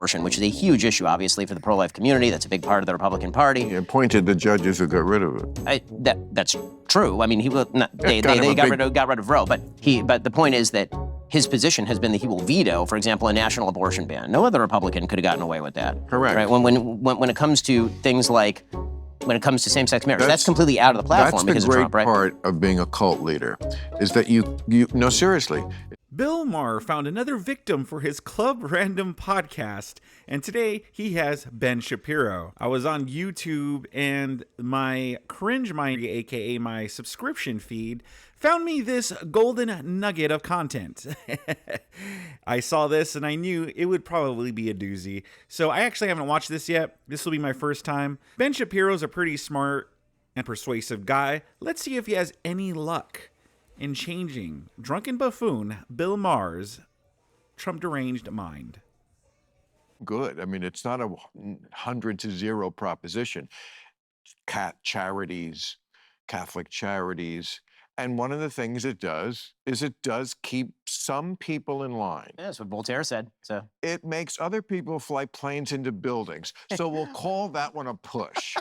abortion, which is a huge issue, obviously, for the pro-life community. That's a big part of the Republican Party. He appointed the judges who got rid of it. That's true. I mean, he will. Not, they got rid of Roe, but the point is that his position has been that he will veto, for example, a national abortion ban. No other Republican could have gotten away with that. Correct. Right? When it comes to things like when it comes to same-sex marriage, that's completely out of the platform because of Trump, right? That's the great part of being a cult leader, is that you no, seriously. Bill Maher found another victim for his Club Random podcast, and today he has Ben Shapiro. I was on YouTube, and my cringe mind, aka my subscription feed, found me this golden nugget of content. I saw this and I knew it would probably be a doozy. So I actually haven't watched this yet. This will be my first time. Ben Shapiro's a pretty smart and persuasive guy. Let's see if he has any luck in changing drunken buffoon Bill Maher's Trump deranged mind. Good. I mean, it's not a 100-0 proposition. Charities, Catholic charities. And one of the things it does is it does keep some people in line. Yeah, that's what Voltaire said. So it makes other people fly planes into buildings. So we'll call that one a push.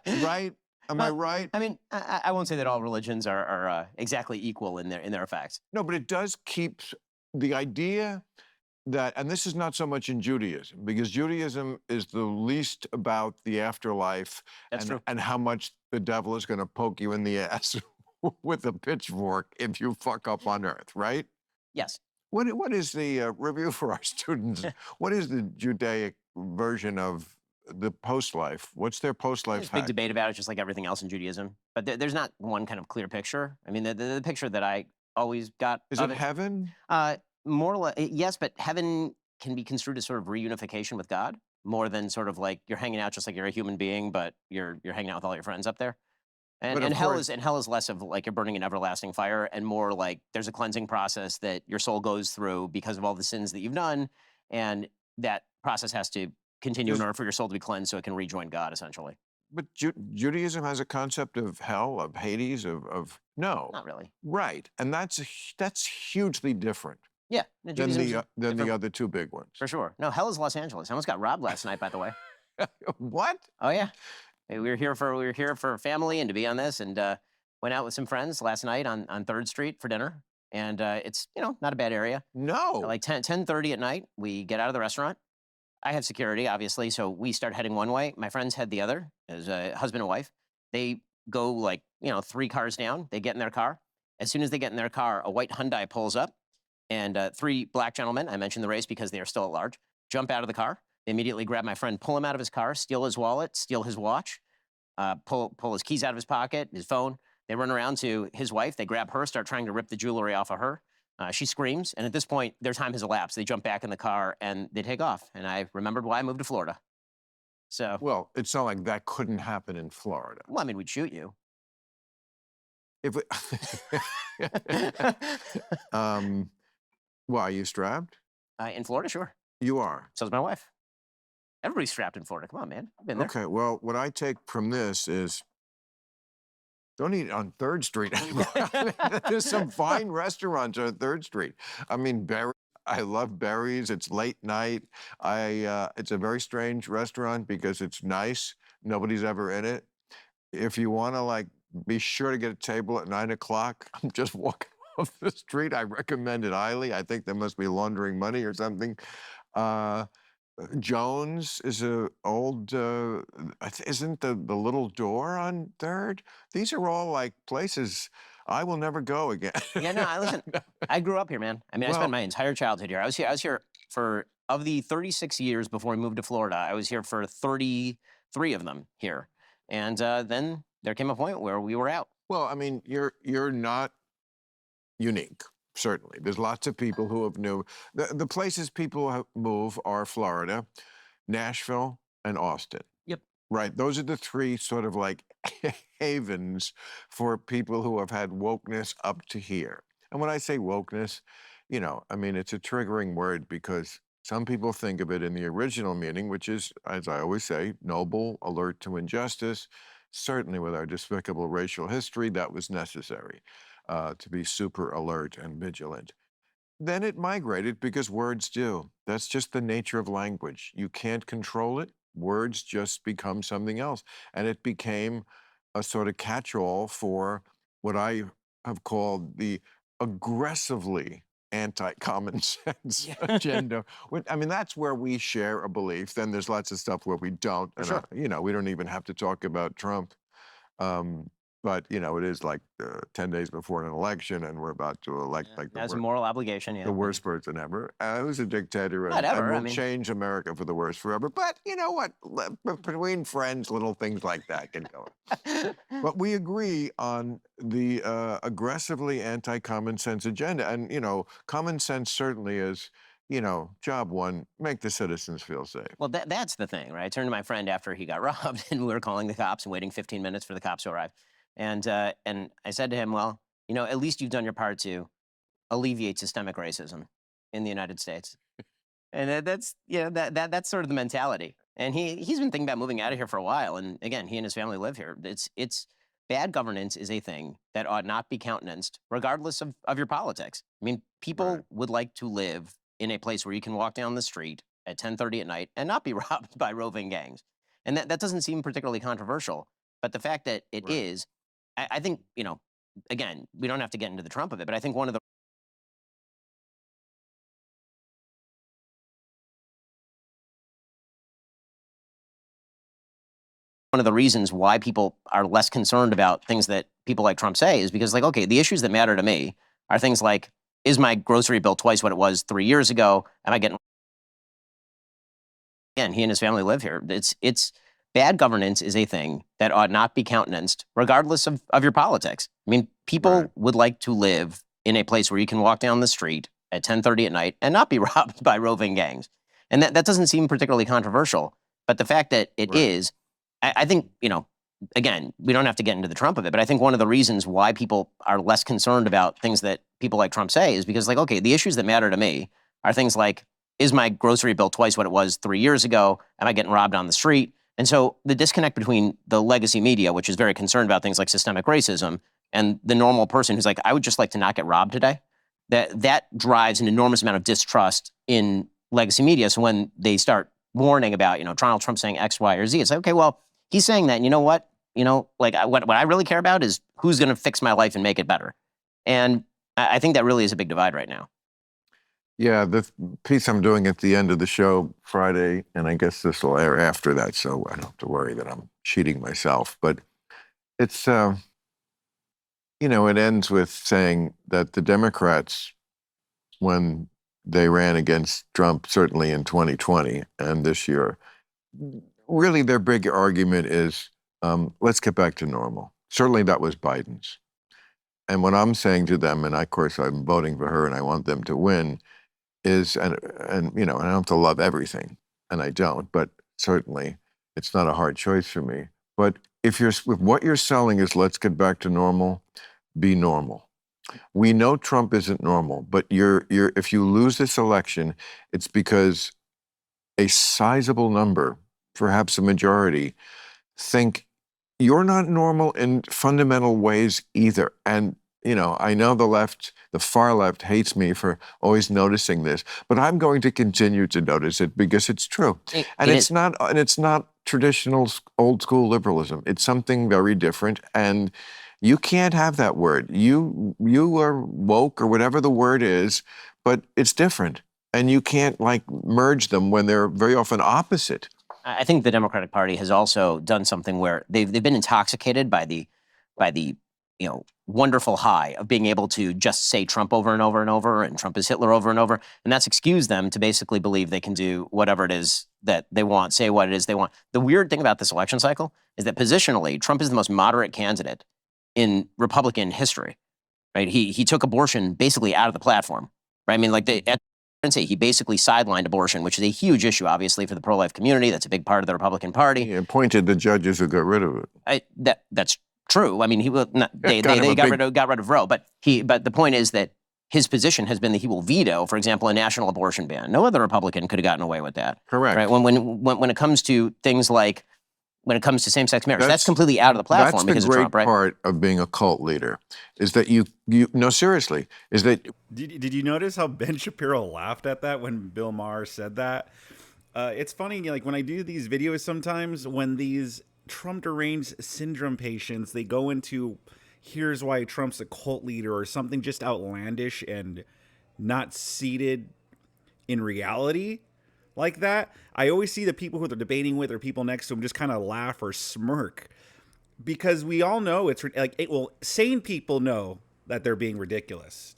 Right? Am I right? I mean, I won't say that all religions are exactly equal in their effects. No, but it does keep the idea that, and this is not so much in Judaism, because Judaism is the least about the afterlife and how much the devil is going to poke you in the ass with a pitchfork if you fuck up on earth, right? Yes. What is the review for our students? What is the Judaic version of the post-life? What's their post-life There's a big debate about it, just like everything else in Judaism. But there's not one kind of clear picture. I mean, the picture that I always got is it heaven? More or less, yes, but heaven can be construed as sort of reunification with God, more than sort of like you're hanging out just like you're a human being, but you're hanging out with all your friends up there. And hell is less of like you're burning in everlasting fire, and more like there's a cleansing process that your soul goes through because of all the sins that you've done, and that process has to continue in order for your soul to be cleansed so it can rejoin God, essentially. But Judaism has a concept of hell, of Hades, of no. Not really. Right, and that's hugely different. Yeah, than the other two big ones. For sure. No, hell is Los Angeles. I almost got robbed last night, by the way. What? Oh yeah, we were here for family and to be on this, and went out with some friends last night on 3rd Street for dinner, and it's not a bad area. No. Like 10:30 at night, we get out of the restaurant. I have security, obviously, so we start heading one way. My friends head the other, as a husband and wife. They go like 3 cars down. They get in their car. As soon as they get in their car, a white Hyundai pulls up. And 3 black gentlemen, I mentioned the race because they are still at large, jump out of the car. They immediately grab my friend, pull him out of his car, steal his wallet, steal his watch, pull his keys out of his pocket, his phone. They run around to his wife. They grab her, start trying to rip the jewelry off of her. She screams. And at this point, their time has elapsed. They jump back in the car and they take off. And I remembered why I moved to Florida. So. Well, it's not like that couldn't happen in Florida. Well, I mean, we'd shoot you. If Well, are you strapped? In Florida, sure. You are. So's my wife. Everybody's strapped in Florida. Come on, man. I've been there. Okay, well, what I take from this is don't eat on 3rd Street anymore. There's some fine restaurants on 3rd Street. I mean, I love Berries. It's late night. It's a very strange restaurant because it's nice. Nobody's ever in it. If you want to, be sure to get a table at 9 o'clock. I'm just walking off the street. I recommend it highly. I think they must be laundering money or something. Jones is a old, isn't the little door on 3rd? These are all places I will never go again. Yeah, no, listen, I grew up here, man. I mean, I spent my entire childhood here. I was here for, of the 36 years before I moved to Florida, I was here for 33 of them here. And then there came a point where we were out. Well, I mean, you're not unique, certainly. There's lots of people who have moved. The places people move are Florida, Nashville, and Austin. Yep. Right. Those are the 3 sort of havens for people who have had wokeness up to here. And when I say wokeness, I mean, it's a triggering word because some people think of it in the original meaning, which is, as I always say, noble, alert to injustice. Certainly with our despicable racial history, that was necessary to be super alert and vigilant. then it migrated because words do. That's just the nature of language. You can't control it. Words just become something else. And it became a sort of catch-all for what I have called the aggressively anti-common sense Yeah. agenda. I mean, that's where we share a belief. Then there's lots of stuff where we don't. For And, sure. you know, we don't even have to talk about Trump. Um, but, you know, it is like 10 days before an election, and we're about to elect like As a moral obligation, yeah. the worst person ever. Who's a dictator, and Whatever, I we'll mean. change America for the worse forever. But you know what? Between friends, little things like that can go. But we agree on the aggressively anti-common sense agenda. And, you know, common sense certainly is, you know, job one, make the citizens feel safe. Well, that's the thing, right? I turned to my friend after he got robbed, and we were calling the cops and waiting 15 minutes for the cops to arrive. And I said to him, well, you know, at least you've done your part to alleviate systemic racism in the United States. And that's, you know, that's sort of the mentality. And he's been thinking about moving out of here for a while. And again, he and his family live here. It's bad governance is a thing that ought not be countenanced, regardless of your politics. I mean, people Right. would like to live in a place where you can walk down the street at 10:30 at night and not be robbed by roving gangs. And that doesn't seem particularly controversial. But the fact that it Right. is, I think, you know, again, we don't have to get into the Trump of it, but I think one of the reasons why people are less concerned about things that people like Trump say is because, like, okay, the issues that matter to me are things like, is my grocery bill twice what it was 3 years ago? Am I getting, again, he and his family live here. It's bad governance is a thing that ought not be countenanced, regardless of your politics. I mean, people Right. would like to live in a place where you can walk down the street at 10:30 at night and not be robbed by roving gangs. And that doesn't seem particularly controversial. But the fact that it Right. is, I think, you know, again, we don't have to get into the Trump of it, but I think one of the reasons why people are less concerned about things that people like Trump say is because, like, okay, the issues that matter to me are things like, is my grocery bill twice what it was 3 years ago? Am I getting robbed on the street? And so the disconnect between the legacy media, which is very concerned about things like systemic racism, and the normal person who's like, I would just like to not get robbed today, that drives an enormous amount of distrust in legacy media. So when they start warning about, you know, Donald Trump saying X, Y, or Z, it's like, okay, well, he's saying that, and you know what? You know, like what I really care about is who's going to fix my life and make it better. And I think that really is a big divide right now. Yeah, the piece I'm doing at the end of the show Friday, and I guess this will air after that, so I don't have to worry that I'm cheating myself. But it's, you know, it ends with saying that the Democrats, when they ran against Trump, certainly in 2020 and this year, really their big argument is, let's get back to normal. Certainly that was Biden's. And what I'm saying to them, and of course I'm voting for her and I want them to win, is, and you know, I don't have to love everything, and I don't, but certainly it's not a hard choice for me. But if what you're selling is let's get back to normal, be normal. We know Trump isn't normal, but if you lose this election, it's because a sizable number, perhaps a majority, think you're not normal in fundamental ways either. And, you know, I know the far left hates me for always noticing this, but I'm going to continue to notice it because it's true. And it's not traditional old school liberalism. It's something very different. And you can't have that word. You are woke or whatever the word is, but it's different. And you can't like merge them when they're very often opposite. I think the Democratic Party has also done something where they've been intoxicated by the you know, wonderful high of being able to just say Trump over and over and over, and Trump is Hitler over and over, and that's excused them to basically believe they can do whatever it is that they want, say what it is they want. The weird thing about this election cycle is that positionally, Trump is the most moderate candidate in Republican history. Right? He took abortion basically out of the platform. Right? I mean, like he basically sidelined abortion, which is a huge issue, obviously, for the pro-life community. That's a big part of the Republican Party. He appointed the judges who got rid of it. That's true. I mean, he will not, they got rid of Roe, but the point is that his position has been that he will veto, for example, a national abortion ban. No other Republican could have gotten away with that. Correct. Right? When it comes to things like when it comes to same-sex marriage. That's That's- completely out of the platform That's because the of great Trump, right? part of being a cult leader, is that you no, seriously, is that Did you notice how Ben Shapiro laughed at that when Bill Maher said that? It's funny, like when I do these videos sometimes, when these Trump deranged syndrome patients, they go into here's why Trump's a cult leader or something just outlandish and not seated in reality like that. I always see the people who they're debating with or people next to them just kind of laugh or smirk because we all know it's like sane people know that they're being ridiculous.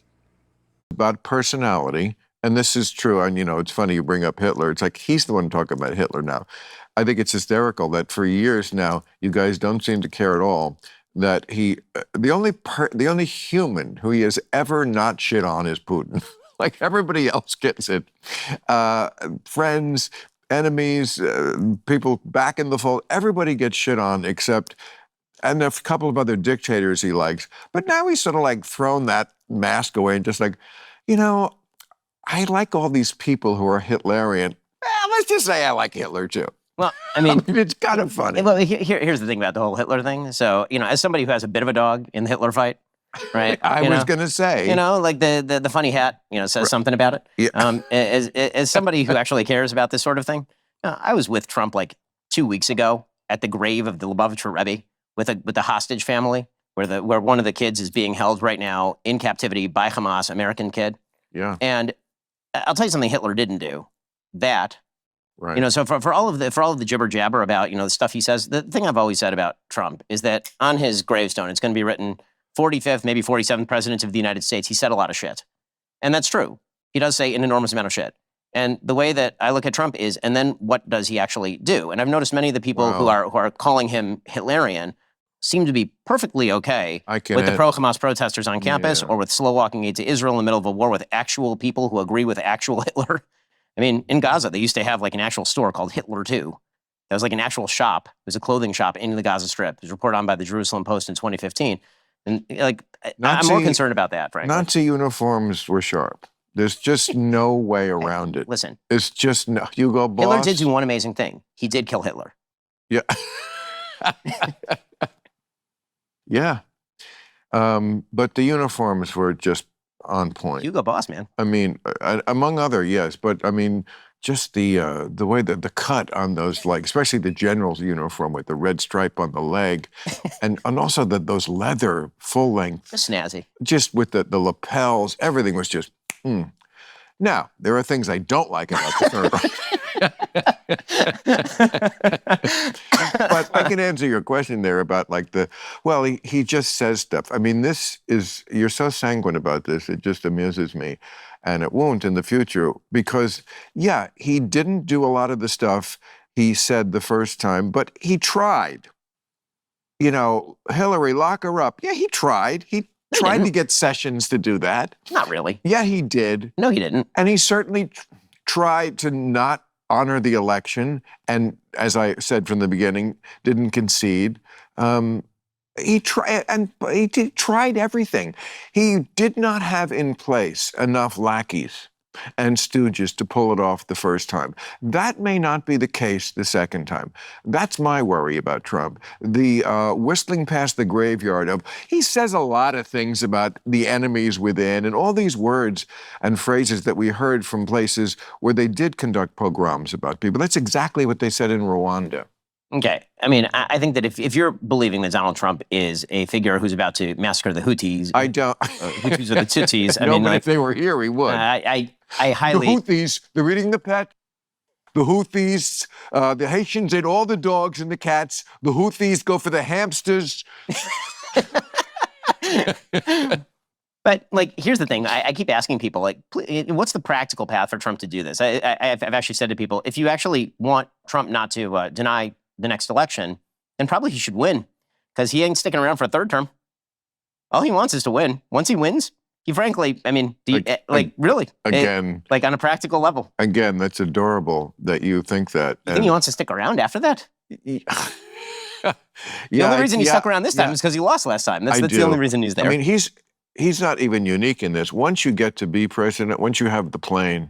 about personality, and this is true, and it's funny you bring up Hitler. It's like he's the one talking about Hitler now. I think it's hysterical that for years now, you guys don't seem to care at all that the only human who he has ever not shit on is Putin. Like everybody else gets it. Friends, enemies, people back in the fold, everybody gets shit on except, and a couple of other dictators he likes. But now he's sort of like thrown that mask away and just like, I like all these people who are Hitlerian. Let's just say I like Hitler too. Well, I mean, It's kind of funny. well, here's the thing about the whole Hitler thing. So, as somebody who has a bit of a dog in the Hitler fight, right? I was going to say. Like the funny hat, says something about it. Yeah. As somebody who actually cares about this sort of thing, I was with Trump like 2 weeks ago at the grave of the Lubavitcher Rebbe with the hostage family, where one of the kids is being held right now in captivity by Hamas, American kid. Yeah. And I'll tell you something Hitler didn't do. That. Right. So for all of the jibber jabber about the stuff he says, the thing I've always said about Trump is that on his gravestone it's going to be written 45th, maybe 47th president of the United States. He said a lot of shit, and that's true. He does say an enormous amount of shit. And the way that I look at Trump is, and then what does he actually do? And I've noticed many of the people who are calling him Hitlerian seem to be perfectly okay with the pro-Hamas protesters on campus or with slow walking aid to Israel in the middle of a war with actual people who agree with actual Hitler. I mean, in Gaza, they used to have like an actual store called Hitler 2. That was like an actual shop. It was a clothing shop in the Gaza Strip. It was reported on by the Jerusalem Post in 2015. And I'm more concerned about that, frankly. Nazi uniforms were sharp. There's just no way around it. Listen. It's just no. Hugo Boss. Hitler did do one amazing thing. He did kill Hitler. Yeah. Yeah. But the uniforms were just on point. Hugo Boss, man. I mean, among other, yes, but I mean, just the way that the cut on those, like especially the general's uniform with the red stripe on the leg, and also those leather full length, Just snazzy. just with the lapels, everything was just. Now there are things I don't like about the Third Reich. But I can answer your question there about like he just says stuff. I mean, you're so sanguine about this, it just amuses me. And it won't in the future because, he didn't do a lot of the stuff he said the first time, but he tried. Hillary, lock her up. Yeah, he tried. He tried to get Sessions to do that. Not really. Yeah, he did. No, he didn't. And he certainly tried to not honor the election, and as I said from the beginning, didn't concede. He tried everything. He did not have in place enough lackeys and stooges to pull it off the first time. That may not be the case the second time. That's my worry about Trump. The whistling past the graveyard he says a lot of things about the enemies within and all these words and phrases that we heard from places where they did conduct pogroms about people. That's exactly what they said in Rwanda. Okay. I mean, I think that if you're believing that Donald Trump is a figure who's about to massacre the Houthis, I don't. Houthis or the Tutsis, But if they were here, he would. I highly. The Houthis, they're eating the pet. The Houthis, the Haitians ate all the dogs and the cats. The Houthis go for the hamsters. But here's the thing. I keep asking people, what's the practical path for Trump to do this? I've actually said to people, if you actually want Trump not to deny the next election, then probably he should win, because he ain't sticking around for a third term. All he wants is to win. Once he wins, he frankly, I mean, really? Again. On a practical level. Again, that's adorable that you think that. You think he wants to stick around after that? The only reason he stuck around this time is because he lost last time. That's the only reason he's there. I mean, he's not even unique in this. Once you get to be president, once you have the plane,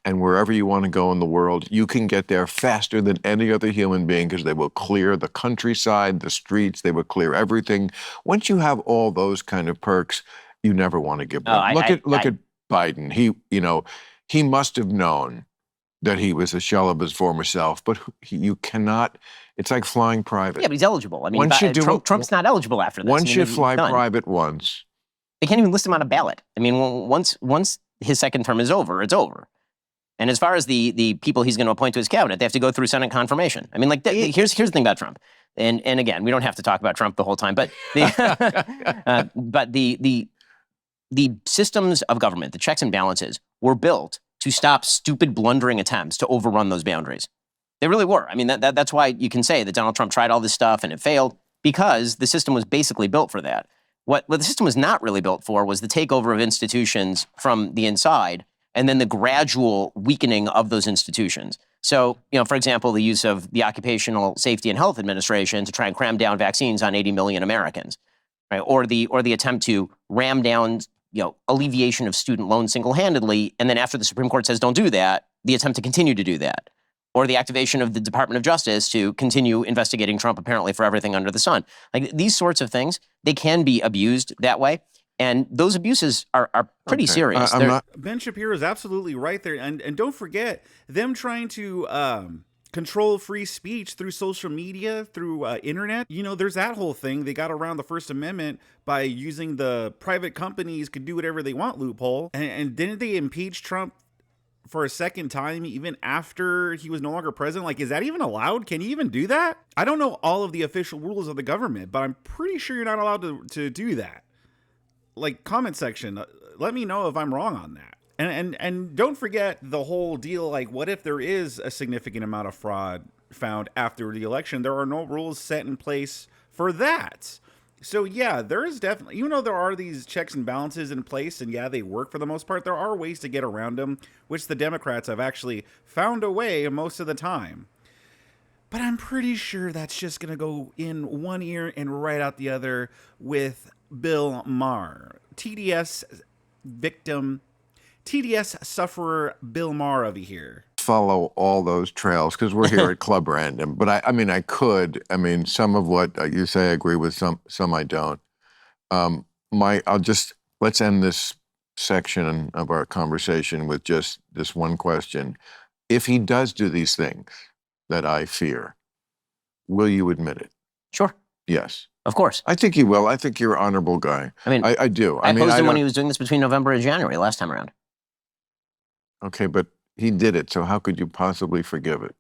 and wherever you want to go in the world, you can get there faster than any other human being because they will clear the countryside, the streets, they will clear everything. Once you have all those kind of perks, you never want to give Oh, them. Look at Biden. He must have known that he was a shell of his former self, but you cannot. It's like flying private. Yeah, but he's eligible. I mean, Once you do Trump's not eligible after this. Once I mean, you he's fly done. private once, They can't even list him on a ballot. I mean, once his second term is over, it's over. And as far as the people he's going to appoint to his cabinet, they have to go through Senate confirmation. I mean, like, here's the thing about Trump. And again, we don't have to talk about Trump the whole time, but the systems of government, the checks and balances, were built to stop stupid, blundering attempts to overrun those boundaries. They really were. I mean, that's why you can say that Donald Trump tried all this stuff and it failed, because the system was basically built for that. What the system was not really built for was the takeover of institutions from the inside and then the gradual weakening of those institutions. So, for example, the use of the Occupational Safety and Health Administration to try and cram down vaccines on 80 million Americans, right? Or the attempt to ram down, alleviation of student loans single-handedly, and then after the Supreme Court says don't do that, the attempt to continue to do that. Or the activation of the Department of Justice to continue investigating Trump apparently for everything under the sun. Like, these sorts of things, they can be abused that way. And those abuses are pretty serious. Ben Shapiro is absolutely right there. And don't forget, them trying to control free speech through social media, through internet. There's that whole thing. They got around the First Amendment by using the private companies could do whatever they want loophole. And didn't they impeach Trump for a second time, even after he was no longer president? Like, is that even allowed? Can you even do that? I don't know all of the official rules of the government, but I'm pretty sure you're not allowed to do that. Like, comment section, let me know if I'm wrong on that. And don't forget the whole deal, like, what if there is a significant amount of fraud found after the election? There are no rules set in place for that. So yeah, there is definitely, even though there are these checks and balances in place, and yeah, they work for the most part, there are ways to get around them, which the Democrats have actually found a way most of the time. But I'm pretty sure that's just going to go in one ear and right out the other with Bill Maher. TDS victim, TDS sufferer Bill Maher over here. Follow all those trails because we're here at Club Random. But I could. Some of what you say I agree with, some I don't. Let's end this section of our conversation with just this one question. If he does do these things that I fear, will you admit it? Sure. Yes. Of course. I think he will. I think you're an honorable guy. I do. I opposed him when he was doing this between November and January last time around. Okay, but he did it, so how could you possibly forgive it?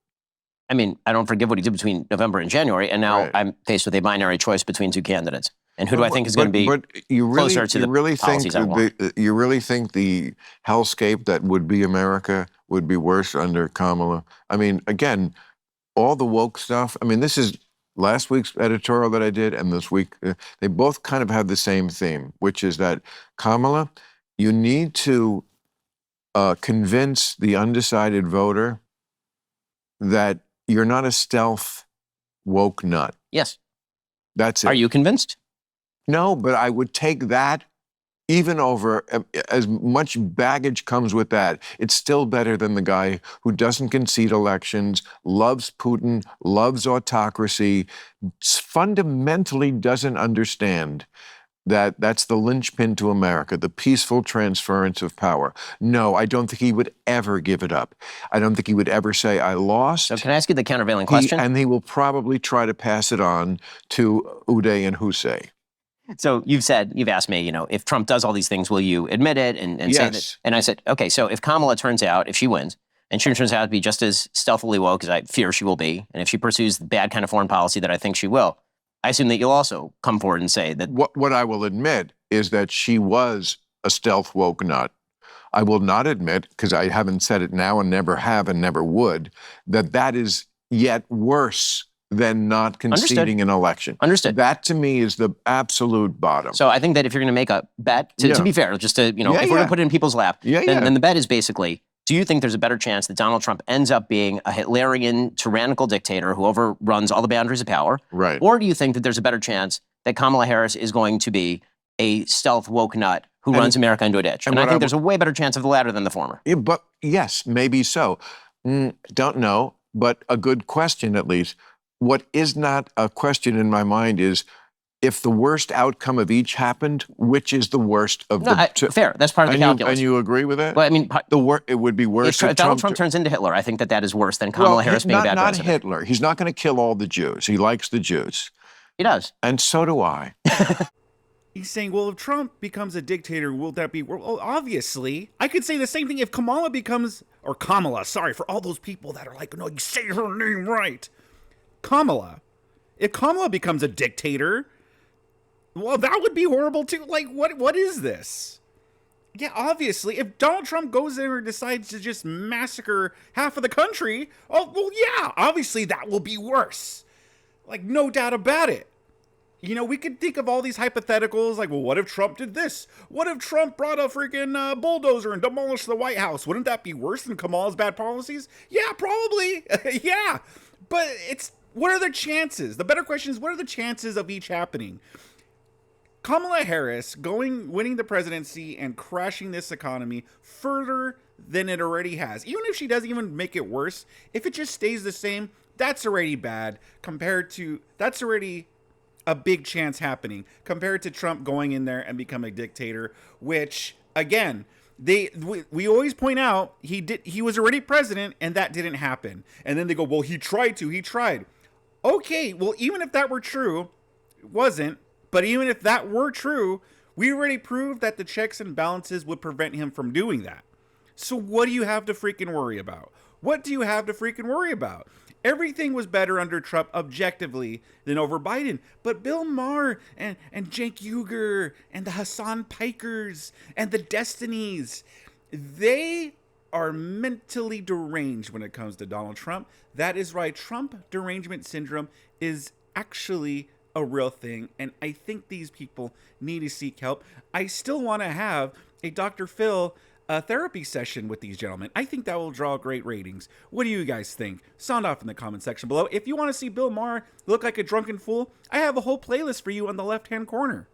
I don't forgive what he did between November and January, and now I'm faced with a binary choice between two candidates. And who do I think is going to be closer to the policies I want? You really think the hellscape that would be America would be worse under Kamala? Again, all the woke stuff, this is last week's editorial that I did and this week, they both kind of have the same theme, which is that, Kamala, you need to convince the undecided voter that you're not a stealth woke nut. Yes. That's it. Are you convinced? No, but I would take that even over, as much baggage comes with that. It's still better than the guy who doesn't concede elections, loves Putin, loves autocracy, fundamentally doesn't understand that that's the linchpin to America, the peaceful transference of power. No, I don't think he would ever give it up. I don't think he would ever say, I lost. So can I ask you the countervailing question? And he will probably try to pass it on to Uday and Hussein. So you've asked me, if Trump does all these things, will you admit it and yes. say that? And I said, okay, so if Kamala turns out, if she wins, and she turns out to be just as stealthily woke as I fear she will be, and if she pursues the bad kind of foreign policy that I think she will, I assume that you'll also come forward and say that. What I will admit is that she was a stealth woke nut. I will not admit, because I haven't said it now and never have and never would, that is yet worse than not conceding an election. Understood. That to me is the absolute bottom. So I think that if you're going to make a bet, to be fair, just to, if we're going to put it in people's lap, then the bet is basically, do you think there's a better chance that Donald Trump ends up being a Hitlerian, tyrannical dictator who overruns all the boundaries of power? Right. Or do you think that there's a better chance that Kamala Harris is going to be a stealth woke nut who And- runs America into a ditch. and And I what think I there's a way better chance of the latter than the former. Yeah, but yes, maybe so. Don't know, but a good question at least. What is not a question in my mind is, if the worst outcome of each happened, which is the worst of No, the two? fair. That's part of the calculus. And you agree with that? But I mean, It would be worse if Donald Trump turns into Hitler, I think that is worse than Kamala Harris being a bad not president. Hitler. He's not going to kill all the Jews. He likes the Jews. He does. And so do I. He's saying, well, if Trump becomes a dictator, will that be... Well, obviously. I could say the same thing if Kamala becomes... Or Kamala, sorry, for all those people that are like, no, you say her name right. Kamala. If Kamala becomes a dictator, well, that would be horrible too. Like, what is this? Yeah, obviously, if Donald Trump goes there and decides to just massacre half of the country, oh, well, yeah, obviously that will be worse. Like, no doubt about it. You know, we could think of all these hypotheticals, like, well, what if Trump did this? What if Trump brought a freaking bulldozer and demolished the White House? Wouldn't that be worse than Kamala's bad policies? Yeah, probably. Yeah. But what are the chances? The better question is, what are the chances of each happening? Kamala Harris winning the presidency and crashing this economy further than it already has. Even if she doesn't even make it worse, if it just stays the same, that's already bad that's already a big chance happening compared to Trump going in there and become a dictator, which again, we always point out he was already president and that didn't happen. And then they go, well, he tried. Okay, well, even if that were true, it wasn't. But even if that were true, we already proved that the checks and balances would prevent him from doing that. So what do you have to freaking worry about? What do you have to freaking worry about? Everything was better under Trump objectively than over Biden. But Bill Maher and Cenk Uygur and the Hassan Pikers and the Destinies, they are mentally deranged when it comes to Donald Trump. That is why Trump derangement syndrome is actually a real thing, and I think these people need to seek help. I still want to have a Dr. Phil therapy session with these gentlemen. I think that will draw great ratings. What do you guys think? Sound off in the comment section below. If you want to see Bill Maher look like a drunken fool, I have a whole playlist for you on the left-hand corner.